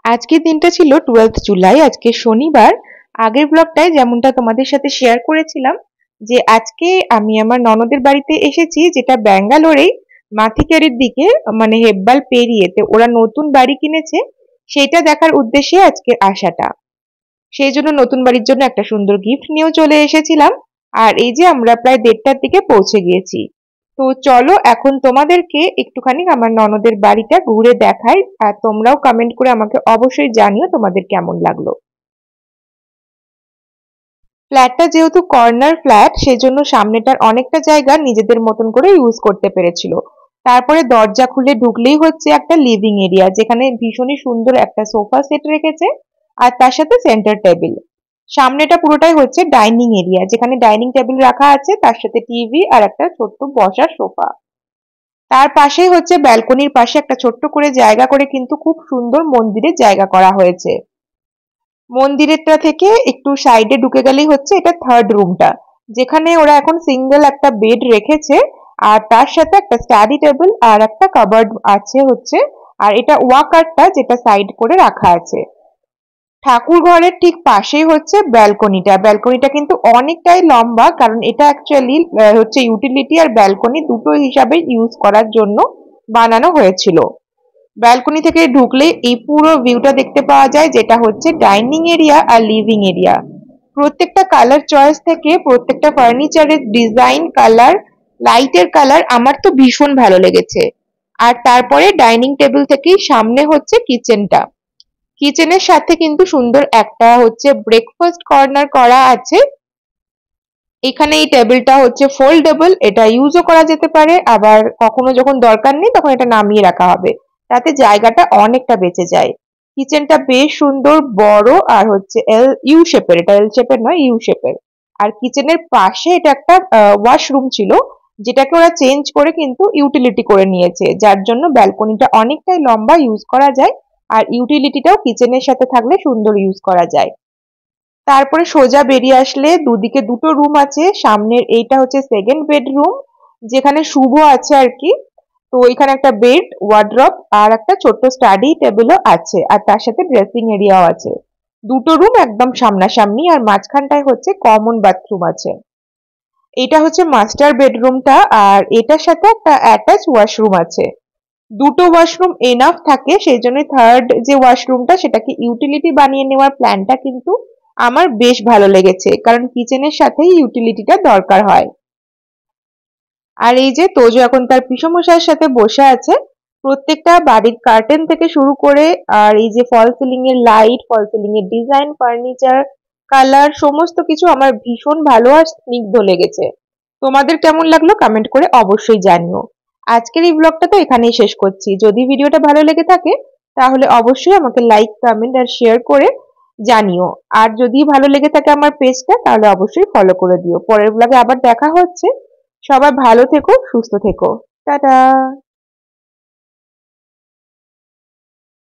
আজকের দিনটা ছিল 12th জুলাই, আজকে শনিবার। আগের ব্লগটায় যেমনটা তোমাদের সাথে শেয়ার করেছিলাম যে আজকে আমি আমার ননদের বাড়িতে এসেছি, যেটা ব্যাঙ্গালোরেই মাথিকেরের দিকে, মানে হেব্বাল পেরিয়েতে ওরা নতুন বাড়ি কিনেছে। সেটা দেখার উদ্দেশ্যে আজকে আসাটা। সেই জন্য নতুন বাড়ির জন্য একটা সুন্দর গিফট নিয়েও চলে এসেছিলাম। আর এই যে আমরা প্রায় 1:30টার দিকে পৌঁছে গিয়েছি। তো চলো এখন তোমাদেরকে একটুখানি আমার ননদের বাড়িটা ঘুরে দেখাই, আর তোমরাও কমেন্ট করে আমাকে অবশ্যই জানিও তোমাদের কেমন লাগলো। ফ্ল্যাটটা যেহেতু কর্নার ফ্ল্যাট, সেজন্য সামনেটার অনেকটা জায়গা নিজেদের মতন করে ইউজ করতে পেরেছিল। তারপরে দরজা খুলে ঢুকলেই হচ্ছে একটা লিভিং এরিয়া, যেখানে ভীষণই সুন্দর একটা সোফা সেট রেখেছে আর তার সাথে সেন্টার টেবিল। সামনেটা পুরোটাই হচ্ছে ডাইনিং এরিয়া, যেখানে ডাইনিং টেবিল রাখা আছে, তার সাথে টিভি আর একটা ছোট্ট বসার সোফা। তার পাশেই হচ্ছে ব্যালকনির পাশে একটা ছোট্ট করে জায়গা করে কিন্তু খুব সুন্দর মন্দিরের জায়গা করা হয়েছে। মন্দিরেরটা থেকে একটু সাইডে ঢুকে গেলেই হচ্ছে এটা থার্ড রুমটা, যেখানে ওরা এখন সিঙ্গেল একটা বেড রেখেছে আর তার সাথে একটা স্টাডি টেবিল আর একটা কাবার্ড আছে হচ্ছে। আর এটা ওয়াকারটা যেটা সাইড করে রাখা আছে। ঠাকুর ঘরের ঠিক পাশেই হচ্ছে ব্যালকনিটা। ব্যালকনিটা কিন্তু অনেকটাই লম্বা, কারণ এটা অ্যাকচুয়ালি হচ্ছে ইউটিলিটি আর ব্যালকনি দুটো হিসাবে ইউজ করার জন্য বানানো হয়েছিল। ব্যালকনি থেকে ঢুকলে এই পুরো ভিউটা দেখতে পাওয়া যায়, যেটা হচ্ছে ডাইনিং এরিয়া আর লিভিং এরিয়া। প্রত্যেকটা কালার চয়েস থেকে প্রত্যেকটা ফার্নিচারের ডিজাইন, কালার, লাইটের কালার আমার তো ভীষণ ভালো লেগেছে। আর তারপরে ডাইনিং টেবিল থেকেই সামনে হচ্ছে কিচেনটা। কিচেনের সাথে কিন্তু সুন্দর একটা হচ্ছে ব্রেকফাস্ট কর্নার করা আছে। এখানে এই টেবিলটা হচ্ছে ফোল্ডেবল, এটা ইউজও করা যেতে পারে, আবার কখনো যখন দরকার নেই তখন এটা নামিয়ে রাখা হবে, তাতে জায়গাটা অনেকটা বেঁচে যায়। কিচেনটা বেশ সুন্দর বড় আর হচ্ছে ইউ শেপের, এটা এল শেপের নয়, ইউ শেপের। আর কিচেনের পাশে এটা একটা ওয়াশরুম ছিল, যেটাকে ওরা চেঞ্জ করে কিন্তু ইউটিলিটি করে নিয়েছে, যার জন্য ব্যালকনিটা অনেকটাই লম্বা ইউজ করা যায়। আর ইউটিলিটিটাও কিচেনের সাথে থাকলে সুন্দর ইউজ করা যায়। তারপরে সোজা বেরিয়ে আসলে দুদিকে দুটো রুম আছে। সামনের এইটা হচ্ছে সেকেন্ড বেডরুম, যেখানে শুভ আছে আর কি। তো এখানে একটা বেড, ওয়ার্ড্রপ আর একটা ছোট্ট স্টাডি টেবিলও আছে, আর তার সাথে ড্রেসিং এরিয়াও আছে। দুটো রুম একদম সামনাসামনি, আর মাঝখানটায় হচ্ছে কমন বাথরুম আছে। এটা হচ্ছে মাস্টার বেডরুমটা, আর এটার সাথে একটা অ্যাটাচ ওয়াশরুম আছে। দুটো ওয়াশরুম এনাফ থাকে, সেই জন্য থার্ড যে ওয়াশরুমটা সেটাকে ইউটিলিটি বানিয়ে নেওয়ার প্ল্যানটা কিন্তু আমার বেশ ভালো লেগেছে, কারণ কিচেনের সাথেই ইউটিলিটিটা দরকার হয়। আর এই যে তোজো এখন তার পিসমশাইয়ের সাথে বসে আছে। প্রত্যেকটা বাড়ির কার্টেন থেকে শুরু করে আর এই যে ফল সিলিং এর লাইট, ফল সিলিং এর ডিজাইন, ফার্নিচার, কালার, সমস্ত কিছু আমার ভীষণ ভালো আর স্নিগ্ধ লেগেছে। তোমাদের কেমন লাগলো কমেন্ট করে অবশ্যই জানিও। আজকের এই ব্লগটা তো এখানেই শেষ করছি। যদি ভিডিওটা ভালো লেগে থাকে তাহলে অবশ্যই আমাকে লাইক, কমেন্ট আর শেয়ার করে জানিও। আর যদি ভালো লেগে থাকে আমার পেজটা, তাহলে অবশ্যই ফলো করে দিও। পরের ব্লগে আবার দেখা হচ্ছে। সবাই ভালো থেকো, সুস্থ থেকো। টাটা।